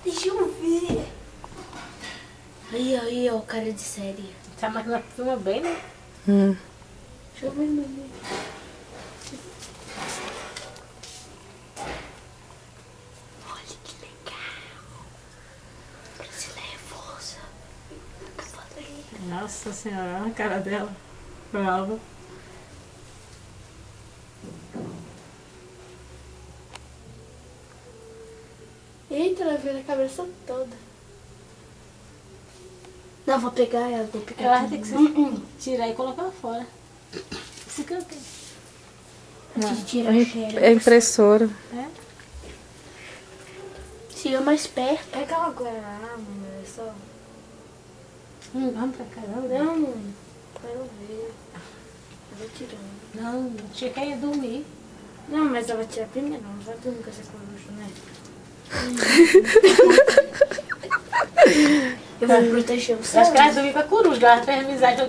Deixa eu ver. Aí, ó, cara de série. Essa máquina filma bem, né? Deixa eu ver, mamãe. Olha que legal. Parece nervosa. Nunca falei. Nossa senhora, olha a cara dela. Brava. Eita, ela veio na cabeça toda. Não, vou pegar ela, vou pegar Ela vai ter que se tirar e colocar fora. Isso aqui eu tenho. É impressora. É? Chega mais perto. Pega uma guaraná, mano, é só... Vamos pra caramba. Não, mãe, quero ver. Eu vou tirando. Não, tinha que ir dormir. Não, mas ela vai tirar primeiro, não vai dormir com essa coruja, né? Eu vou proteger o céu. Acho que ela vai dormir com a coruja, ela fez amizade.